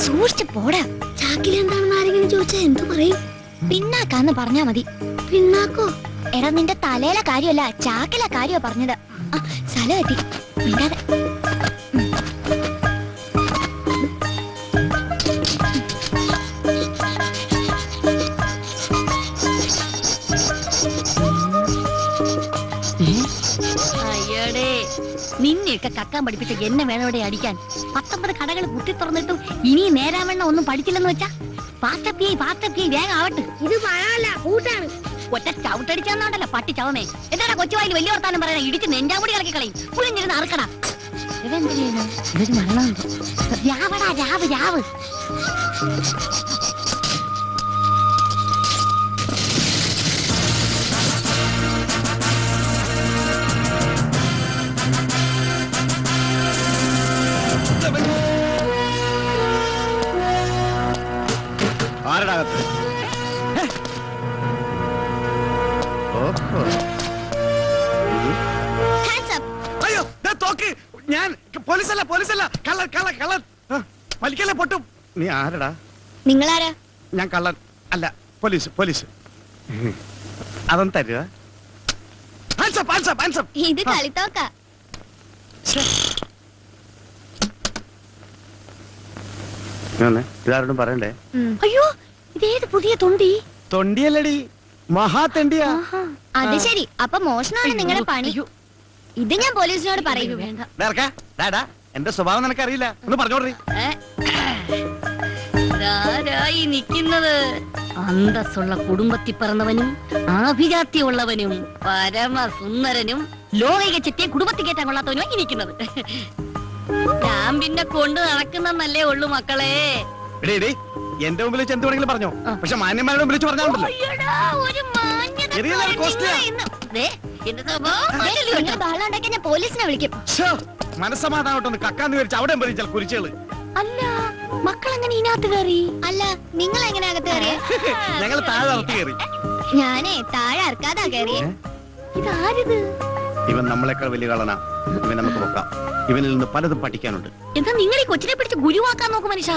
സൂക്ഷിച്ചു പോടാ. ചാക്കിൽ എന്താണെന്ന് ആരെങ്കിലും ചോദിച്ചാ എന്തു പറയും? പിന്നാക്കാന്ന് പറഞ്ഞാ മതി. പിന്നാക്കോ? എടാ നിന്റെ തലയിലെ കാര്യമല്ല, ചാക്കിലെ കാര്യമാ പറഞ്ഞത്. സ്ഥലം എത്തി. മിണ്ടാതെ. അയ്യടേ, നിന്നെയൊക്കെ കക്കാൻ പഠിപ്പിച്ച എന്നെ വേണോടെ അടിക്കാൻ. 19 കടകൾ കുത്തി തുറന്നിട്ടും ഇനി നേരാവണ്ണ ഒന്നും പഠിച്ചില്ലെന്ന് വെച്ചാ പാസ്റ്റപ്പി വേഗം ആവട്ടെ. ഇത് മഴയല്ല, കൂട്ടാണ്. ഒറ്റ ചവിട്ടടിച്ചാന്നോണ്ടല്ലോ പട്ടി ചവമേ. എന്താടാ കൊച്ചുവായിൽ വലിയ വർത്താനം പറയാൻ? ഇടിച്ച് നെഞ്ചാമുടി കളക്കി കളയും. പുളിഞ്ഞിരുന്ന് അറുക്കടാ. ഇതൊരു മരണം. രാവടാ രാവ്. അയ്യോ തോക്ക്. ഞാൻ പോലീസല്ല കള്ളൻ. വലിക്കല്ലേ പൊട്ടും. നീ ആരടാ? നിങ്ങളാരാ? ഞാൻ കള്ളൻ അല്ല, പോലീസ്. അതൊന്നും തരുക. ഇത് കളിത്തോക്ക. ഇതാരോടും പറയണ്ടേ? അയ്യോ, ഇതേത് പുതിയ തൊണ്ടിയല്ലടി, മഹാതെണ്ടിയാ. അത് ശരി, അപ്പൊ മോഷണമാണ് നിങ്ങളുടെ പണി. ഇത് ഞാൻ പോലീസിനോട് പറയൂ. എന്റെ സ്വഭാവം നിനക്കറിയില്ല, ഒന്ന് പറഞ്ഞോടീ. നിക്കുന്നത് അന്തസ്സുള്ള കുടുംബത്തിൽ പിറന്നവനും ആഭിജാത്യമുള്ളവനും പരമസുന്ദരനും ലോകിക ചെറ്റിയെ കുടുംബത്തിൽ കയറ്റാൻ കൊള്ളാത്തവനും ഇരിക്കുന്നത്. ഞാൻ പിന്നെ കൊണ്ട് നടക്കുന്നല്ലേ ഉള്ളു മക്കളെ. എന്റെ മുമ്പിൽ വെച്ച് എന്ത് വേണമെങ്കിലും പറഞ്ഞോ, പക്ഷെ മാന്യന്മാരുടെ മുമ്പിൽ വെച്ച് പറഞ്ഞാണ്ടല്ലോ. ഞാൻ പോലീസിനെ വിളിക്കും. മനസ്സമാധാനോട്ടൊന്ന് കക്കാന്ന് വിചാരിച്ച് അവിടെ പതിച്ചാൽ കുരിച്ചുകള്. അല്ല, മക്കളെങ്ങനെ ഇതിനകത്ത് കയറി? അല്ല, നിങ്ങൾ എങ്ങനെ അകത്ത് കയറിയ? ഞങ്ങൾ താഴെ ഇറക്കി കയറി. ഞാനേ താഴെ ഇറക്കാതാ കയറിയ. ഇതാരിത്? ഇവൻ നമ്മളെക്കാൾ വലിയ കളനാ. ഇവൻ നമുക്ക് നോക്കാം. ഇവനിൽ നിന്ന് പലതും പഠിക്കാനുണ്ട്. എന്താ നിങ്ങൾ ഈ കൊച്ചിനെ പിടിച്ച് ഗുരുവാക്കാൻ നോക്കും മനുഷ്യ?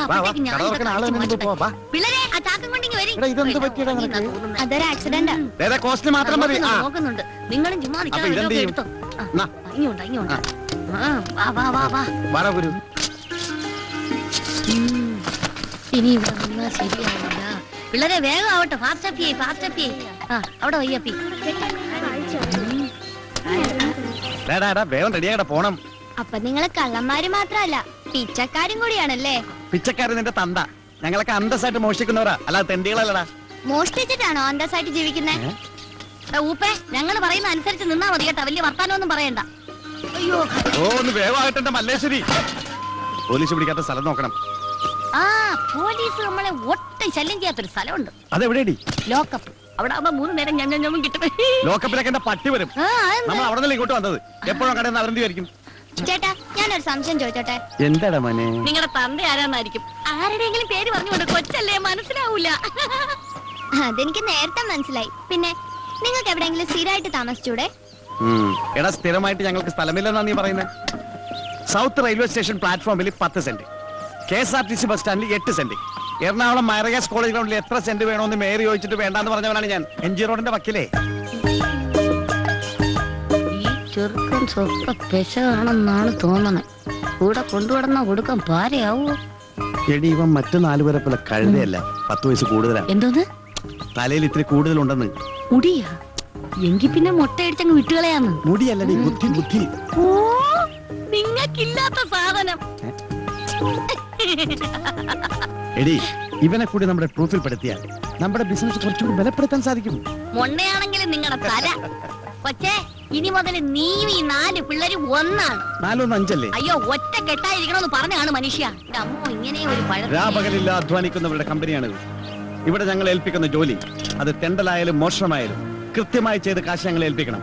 അതൊരു ആക്സിഡന്റ്. നോക്കുന്നുണ്ട്. നിങ്ങളും ചുമ്മാ എടുത്തോ. ഇങ്ങോട്ടാ. ഇനി ഇവിടെ നിന്നാ ശരിയാവില്ല. പിള്ളേരെ വേഗം ആവട്ടെ. ഫാസ്റ്റ് അവിടെ വയ്യപ്പി. വേഗം റെഡിയാകട്ടെ, പോണം. അപ്പൊ നിങ്ങള് കള്ളന്മാര് മാത്രല്ല, പിച്ചക്കാരും കൂടിയാണല്ലേ? പിച്ചക്കാരൻ നിന്റെ തന്ത. ഞങ്ങളൊക്കെ അന്തസ്സായിട്ട് മോഷ്ടിക്കുന്നവരാ, അല്ലാതെ തെണ്ടികളല്ലടാ. മോഷ്ടിച്ചിട്ടാണോ അന്തസ്സായിട്ട് ജീവിക്കുന്നത്? ഊപ്പേ, ഞങ്ങൾ പറയുന്ന അനുസരിച്ച് നിന്നാ മതി കേട്ടാ. വലിയ വർത്താനൊന്നും പറയണ്ട. അയ്യോ, ഒന്ന് വേഗമാകട്ടെ മല്ലേശ്വരി. പോലീസ് പിടിക്കാത്ത സ്ഥലം നോക്കണം. പോലീസ് നമ്മളെ ഒട്ടും ശല്യം ചെയ്യാത്തൊരു സ്ഥലമുണ്ട്. അതെവിടെയാടി? ലോക്കപ്പ്. അവിടെ ആവുമ്പോ 3 നേരം ഞമ്മ കിട്ടും. ലോക്കപ്പിലൊക്കെ എന്റെ പട്ടി വരും. നമ്മൾ അവിടെ നിന്ന് ഇങ്ങോട്ട് വന്നത്. എപ്പോഴും കടയിൽ നിന്ന് അവരെന്തായിരിക്കും? ചേട്ടാ, ഞാനൊരു സംശയം ചോദിച്ചോട്ടെ? എന്താടാ മോനെ? നിങ്ങളുടെ തന്ത ആരാന്നായിരിക്കും. ആരുടെയെങ്കിലും പേര് പറഞ്ഞുകൊണ്ട് കൊച്ചല്ലേ, മനസ്സിലാവൂല. അതെനിക്ക് നേരത്തെ മനസ്സിലായി. പിന്നെ നിങ്ങൾക്ക് എവിടെയെങ്കിലും സ്ഥിരമായിട്ട് താമസിച്ചൂടെ? എടാ, സ്ഥിരമായിട്ട് ഞങ്ങൾക്ക് സ്ഥലമില്ലെന്നാ നീ പറയുന്നത്. സൗത്ത് റെയിൽവേ സ്റ്റേഷൻ പ്ലാറ്റ്ഫോമിൽ 10 സെന്റ്, KSRTC ബസ് സ്റ്റാൻഡിൽ 8 സെന്റ്, എറണാകുളം മൈറഗാസ് കോളേജ് ഗ്രൗണ്ടിൽ എത്ര സെന്റ് വേണമെന്ന് മേയർ ചോദിച്ചിട്ട് വേണ്ടാന്ന് പറഞ്ഞവനാണ് ഞാൻ. MG റോഡിന്റെ വക്കിലേ. ഈ ചെറുക്കൻ സ്വപ്പ പെശകാണെന്നാണ് തോന്നണേ. കൂടെ കൊണ്ടുവടന്ന കൊടുക്കാൻ പാരയാവോ? എടി, ഇവൻ മറ്റു 4 പേരെ പോലെ കഴുതയല്ല, 10 വയസ്സ് കൂടുതലാ. എന്തോന്ന്? തലയിൽ ഇത്തിരി കൂടുതലുണ്ടെന്ന്. മുടിയാ? എങ്കി പിന്നെ മുട്ടയടിച്ചങ്ങ് വിട്ടുകളയാന്ന്. മുടിയല്ലടി, ബുദ്ധി. ഓ, നിങ്ങൾക്കില്ലാത്ത സാധനം. എടി, ഇവനെ കൂടി നമ്മുടെ പ്രൂഫിൽ പെടുത്തിയാൽ നമ്മുടെ ബിസിനസ് കുറച്ചുകൂടി ബലപ്പെടുത്താൻ സാധിക്കും. മൊണ്ണയാണെങ്കിലും നിങ്ങളുടെ തല. കൊച്ചേ, ഇനി മുതൽ നീ ഈ 4 പിള്ളേരും ഒന്നാണ്. 4 1 5 അല്ലേ? അയ്യോ, ഒറ്റ കെട്ടായിരിക്കണമെന്ന് പറഞ്ഞാണ് മനുഷ്യ. അമ്മോ, ഇങ്ങനെ ഒരു രാപകലില്ല അധ്വാനിക്കുന്നവരുടെ കമ്പനിയാണിത്. ഇവിടെ ഞങ്ങൾ ഏൽപ്പിക്കുന്ന ജോലി, അത് തെണ്ടലായാലും മോഷണമായാലും കൃത്യമായി ചെയ്ത് കാശ് ഞങ്ങൾ ഏൽപ്പിക്കണം.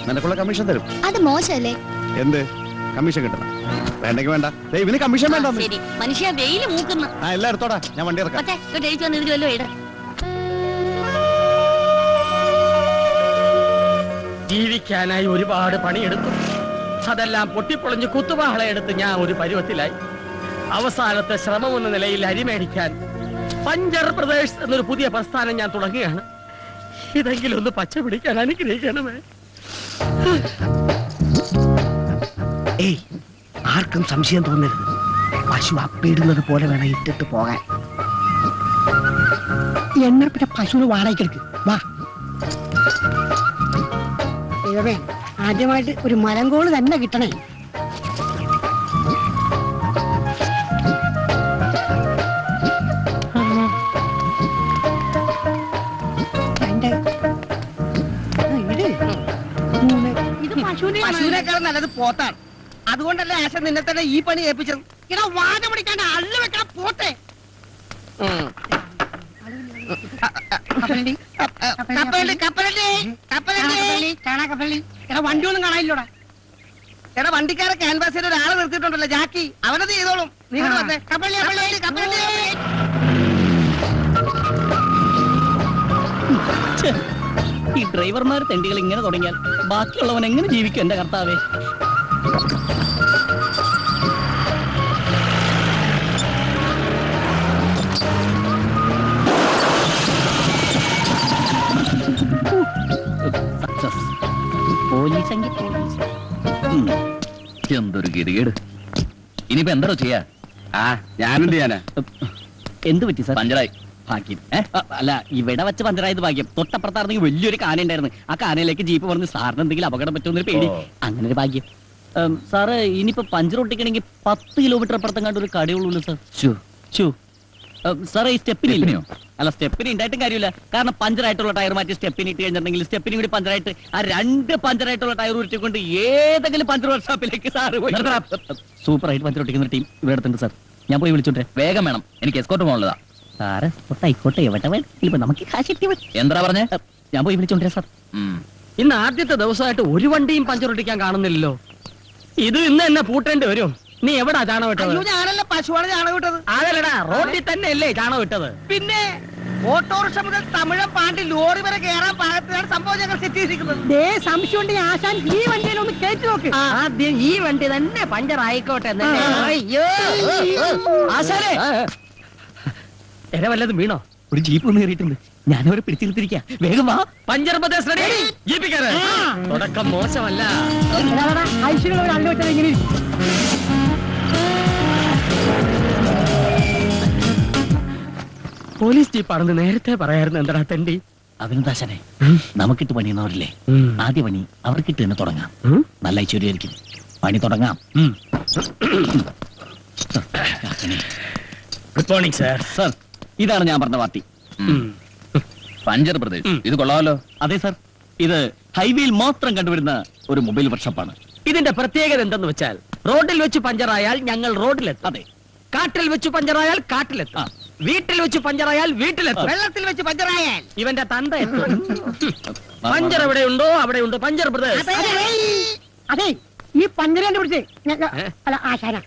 നിനക്കുള്ള കമ്മീഷൻ തരും. അത് മോശമല്ലേ? എന്ത് കമ്മീഷൻ കിട്ടണം? വേണ്ടെങ്കിൽ വേണ്ട. ഇവന് കമ്മീഷൻ വേണ്ട. മനുഷ്യ വെയില് മൂക്കുന്നു. എല്ലാം എടുത്തോടാ, ഞാൻ വണ്ടി ഇറക്കാം. ജീവിക്കാനായി ഒരുപാട് പണിയെടുത്തു. അതെല്ലാം പൊട്ടിപ്പൊളിഞ്ഞ് കുത്തുവാള എടുത്ത് ഞാൻ ഒരു പരുവത്തിലായി. അവസാനത്തെ ശ്രമം എന്ന നിലയിൽ അരി മേടിക്കാൻ പഞ്ചർ പ്രദേശ് എന്നൊരു പുതിയ പ്രസ്ഥാനം ഞാൻ തുടങ്ങുകയാണ്. ഇതെങ്കിലും ഒന്ന് പച്ച പിടിക്കാൻ അനുഗ്രഹിക്കണമേ. ഏയ്, ആർക്കും സംശയം തോന്നരുത്. പശു അപ്പിടുന്നത് പോലെ വേണം ഇട്ടിട്ട് പോകാൻ. എന്നെ പിന്നെ പശുവിന് വാടകയ്ക്കെടുക്ക്. വാ. ദൈവമേ, ആദ്യമായിട്ട് ഒരു മലങ്കോള് തന്നെ കിട്ടണേ. ഇത് പശുവിന്റെ പശുവിനേക്കാളും നല്ലത് പോത്താണ്. അതുകൊണ്ടല്ലേ ആശ നിന്നെ തന്നെ ഈ പണി ഏൽപ്പിച്ചത്. ഇടാ, വാഴ പിടിക്കാണ്ട് അള്ളു വെക്കാൻ പോട്ടെ. വണ്ടി ഒന്നും കാണാനില്ലോടാ. എടാ, വണ്ടിക്കാരെ ക്യാൻവാസിൽ ഒരാളെ നിർത്തിയിട്ടുണ്ടല്ലോ, ജാക്കി. അവനത് ചെയ്തോളും. നിങ്ങൾ വന്നേ. ഈ ഡ്രൈവർമാർ തെണ്ടികൾ ഇങ്ങനെ തുടങ്ങിയാൽ ബാക്കിയുള്ളവൻ എങ്ങനെ ജീവിക്കും എന്റെ കർത്താവേ? പോലീസെങ്കിൽ പോലീസ്. എന്തൊരു ഗതികേട്. ഇനിയിപ്പോ എന്താണോ ചെയ്യാ? ഞാനെന്ത് ചെയ്യാനാ? എന്ത് പറ്റി സാർ? പഞ്ചറായി. ഭാഗ്യം. അല്ല, ഇവിടെ വെച്ച് പഞ്ചറായത് ഭാഗ്യം. തൊട്ടപ്പുറത്തായിരുന്നെങ്കിൽ വലിയൊരു കാന ഉണ്ടായിരുന്നു. ആ കാനയിലേക്ക് ജീപ്പ് പറഞ്ഞ് സാറിന് എന്തെങ്കിലും അപകടം പറ്റുമെന്നൊരു പേടി. അങ്ങനെ ഒരു ഭാഗ്യം. സാറ് ഇനിയിപ്പോ പഞ്ചർ ഒട്ടിക്കണമെങ്കിൽ 10 കിലോമീറ്റർ അപ്പുറത്തെങ്ങാണ്ട് ഒരു കടയുള്ളൂ സാർ. സാറേ, ഈ സ്റ്റെപ്പിനില്ലയോ? അല്ല, സ്റ്റെപ്പിന് ഉണ്ടായിട്ടും കാര്യമില്ല. കാരണം പഞ്ചറായിട്ടുള്ള ടയർ മാറ്റി സ്റ്റെപ്പിന് ഇട്ട് കഴിഞ്ഞിട്ടുണ്ടെങ്കിൽ സ്റ്റെപ്പിന് കൂടി പഞ്ചറായിട്ട് ആ 2 പഞ്ചറായിട്ടുള്ള ടയർ ഉരുട്ടിക്കൊണ്ട് ഏതെങ്കിലും പഞ്ചർ വർക്ക്ഷോപ്പിലേക്ക് സാറ് പോയി. സൂപ്പറായിട്ട് പഞ്ചർ ഒട്ടിക്കുന്ന ടീം ഇവിടെ അടുത്തുണ്ട് സാർ. ഞാൻ പോയി വിളിച്ചോട്ടെ. വേഗം വേണം, എനിക്ക് എസ്കോർട്ട് പോകാനുള്ളതാ. സാറ് ആയിക്കോട്ടെ, എവിടെ വേണം, നമുക്ക് കാശ് കിട്ടിയ മതി. എന്താ പറഞ്ഞേ? ഞാൻ പോയി വിളിച്ചോണ്ടേ സാർ. ഇന്ന് ആദ്യത്തെ ദിവസമായിട്ട് ഒരു വണ്ടിയും പഞ്ചർ ഒട്ടിക്കാൻ കാണുന്നില്ലല്ലോ. ഇത് ഇന്ന് എന്നെ പൂട്ടേണ്ടി വരും. നീ എവിടാ ചാണകം ഇട്ടത്? ഞാനല്ല പശുവാണ് ചാണകം ഇട്ടത്. അതല്ലടാ, റോഡിൽ തന്നെ അല്ലേ ചാണകം ഇട്ടത്? പിന്നെ ഓട്ടോറിക്ഷ മുതൽ തമിഴം പാണ്ടി ലോറി വരെ കയറാൻ പാകത്തിലാണ് സംഭവം ഞങ്ങൾ സെറ്റ് ചെയ്തിരിക്കുന്നത്. സംശയം ഉണ്ടെങ്കിൽ ആശാൻ ഈ വണ്ടിയിൽ ഒന്ന് കയറ്റി നോക്ക്. ആദ്യം ഈ വണ്ടി തന്നെ പഞ്ചർ ആയിക്കോട്ടെ. അയ്യോ ആശാനെ, എര വല്ലതും വീണോ? ഒരു ജീപ്പ് ഒന്ന് കയറിയിട്ടുണ്ട്. ഞാനവരെ പിടിച്ചിരുത്തിരിക്കാം. വേഗം വാ. Puncture Pradesh ready. ജീപ്പിക്കാരെ തുടക്കം മോശമല്ല. പോലീസ് ജീപ്പാണെന്ന് നേരത്തെ പറയായിരുന്നു. എന്താ തെണ്ടി? അതിനെന്താശനെ, നമുക്കിട്ട് പണിയുന്നവരില്ലേ, ആദ്യ പണി അവർക്കിട്ട് തന്നെ തുടങ്ങാം. നല്ല ഐശ്വര്യമായിരിക്കും. പണി തുടങ്ങാം. Good morning sir. സാർ, ഇതാണ് ഞാൻ പറഞ്ഞ പാർട്ടി. പഞ്ചർ പ്രദേശ്, ഇത് കൊള്ളാമല്ലോ. അതെ സാർ, ഇത് ഹൈവേയിൽ മാത്രം കണ്ടുവരുന്ന ഒരു മൊബൈൽ വർക്ക്ഷോപ്പാണ്. ഇതിന്റെ പ്രത്യേകത എന്തെന്ന് വെച്ചാൽ, റോഡിൽ വെച്ച് പഞ്ചറായാൽ ഞങ്ങൾ റോഡിലെത്തും. അതെ, കാട്ടിൽ വെച്ച് പഞ്ചറായാൽ കാട്ടിലെത്തും. വീട്ടിൽ വെച്ച് പഞ്ചറായാൽ വീട്ടിലെത്തും. വെള്ളത്തിൽ വെച്ച് പഞ്ചറായാൽ ഇവന്റെ തന്ത എത്തും. പഞ്ചർ എവിടെയുണ്ടോ അവിടെയുണ്ട് പഞ്ചർ പ്രദേശ്. അതെ, ഈ പഞ്ചരേന്റെ പിടിച്ചേ അല്ല ആശാന.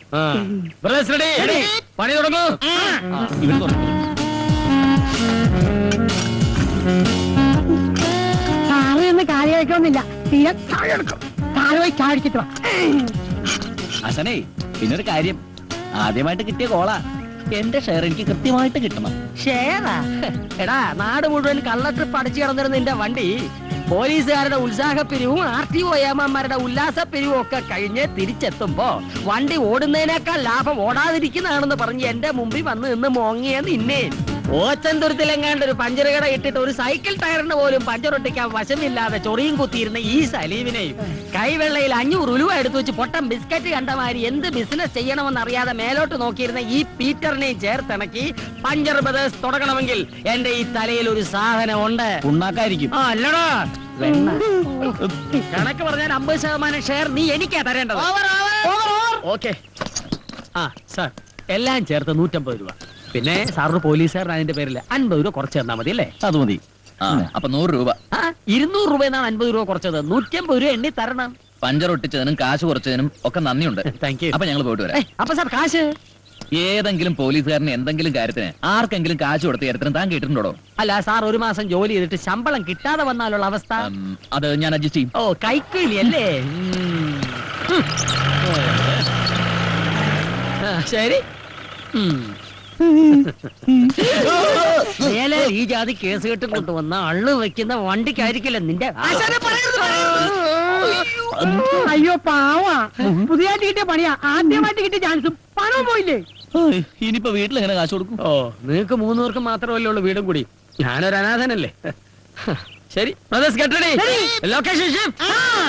പ്രദേശ് റെഡി. പണി തുടങ്ങൂ. ഇവൻ തുടങ്ങും. സാറ് എന്ന് കാര്യമായിക്കൊന്നുമില്ല. തീരെ താഴെ പോയി ചാടിച്ചിട്ട് വാ. അസനേ, പിന്നൊരു കാര്യം, ആദ്യമായിട്ട് കിട്ടിയ കോളാ. എന്റെ ഷെയർ എനിക്ക് കൃത്യമായിട്ട് കിട്ടണം. ഷേറാ? എടാ, നാട് മുഴുവൻ കള്ള ട്രിപ്പ് അടിച്ചു കിടന്നിരുന്ന നിന്റെ വണ്ടി പോലീസുകാരുടെ ഉത്സാഹപ്പിരിവും RTO ഏമാന്മാരുടെ ഉല്ലാസപ്പിരിവും ഒക്കെ കഴിഞ്ഞ് തിരിച്ചെത്തുമ്പോ വണ്ടി ഓടുന്നതിനേക്കാൾ ലാഭം ഓടാതിരിക്കുന്നതാണെന്ന് പറഞ്ഞ് എന്റെ മുമ്പിൽ വന്ന് നിന്ന് മോങ്ങിയ നിന്നെ ഓച്ചന്തുരത്തിലെങ്ങാണ്ട് ഒരു പഞ്ചർ കട ഇട്ടിട്ട് ഒരു സൈക്കിൾ ടയറിന് പോലും പഞ്ചർ ഒട്ടിക്കാൻ വശമില്ലാതെ ചൊറിയും കുത്തിയിരുന്ന ഈ സലീമിനെയും കൈവെള്ളയിൽ 500 രൂപ എടുത്തു വെച്ച് പൊട്ടം ബിസ്ക്കറ്റ് കണ്ടമാരി എന്ത് ബിസിനസ് ചെയ്യണമെന്നറിയാതെ മേലോട്ട് നോക്കിയിരുന്ന ഈ പീറ്ററിനെയും ചേർത്തിണക്കി പഞ്ചർ ബ്രദേഴ്സ് തുടങ്ങണമെങ്കിൽ എന്റെ ഈ തലയിൽ ഒരു സാധനം ഉണ്ട്. ഉണ്ടാക്കായിരിക്കും. അല്ലടാ, കണക്ക് പറഞ്ഞാൽ 50% ഷെയർ നീ എനിക്കാ തരേണ്ടത്. ഓക്കെ. ആ സാർ, എല്ലാം ചേർത്ത് 150 രൂപ. പിന്നെ സാറിന് പോലീസുകാരൻ അതിന്റെ പേരിൽ 50 രൂപ കുറച്ച് തന്നാ മതി അല്ലേ? അത് മതി. അപ്പൊ 100 രൂപ. 200 രൂപ എന്നാണ് 50 രൂപ കുറച്ചത്. 150 രൂപ എണ്ണി തരണം. പഞ്ചർ ഒട്ടിച്ചതിനും കാശ് കുറച്ചതിനും ഒക്കെ നന്ദിയുണ്ട്. Thank you. അപ്പൊ ഞങ്ങൾ പോയിട്ട് വരാം. അപ്പൊ സാർ കാശ്? ഏതെങ്കിലും പോലീസുകാരന് എന്തെങ്കിലും കാര്യത്തിന് ആർക്കെങ്കിലും കാശ് കൊടുത്ത കാര്യത്തിന് താൻ കേട്ടിട്ടുണ്ടോ? അല്ല സാർ, ഒരു മാസം ജോലി ചെയ്തിട്ട് ശമ്പളം കിട്ടാതെ വന്നാലുള്ള അവസ്ഥ? അത് ഞാൻ അഡ്ജസ്റ്റ് ചെയ്യും. ഓ, കൈക്കൂലി അല്ലേ? ശരി, മേലെ ഈ ജാതി കേസ് കെട്ട് കൊണ്ടുവന്ന അള്ളു വെക്കുന്ന വണ്ടിക്കായിരിക്കില്ല നിന്റെ അയ്യോ പാവാ പുതിയതായിട്ട് കിട്ടിയ പണിയാ ആദ്യമായിട്ട് കിട്ടിയ ചാൻസും പണവും പോയില്ലേ ഇനിയിപ്പോ വീട്ടിൽ എങ്ങനെ കാശ് കൊടുക്കും? ഓ നിങ്ങക്ക് 3 പേർക്ക് മാത്രമല്ലേ ഉള്ളൂ വീടും കൂടി ഞാനൊരു അനാഥനല്ലേ ശരി ലൊക്കേഷൻ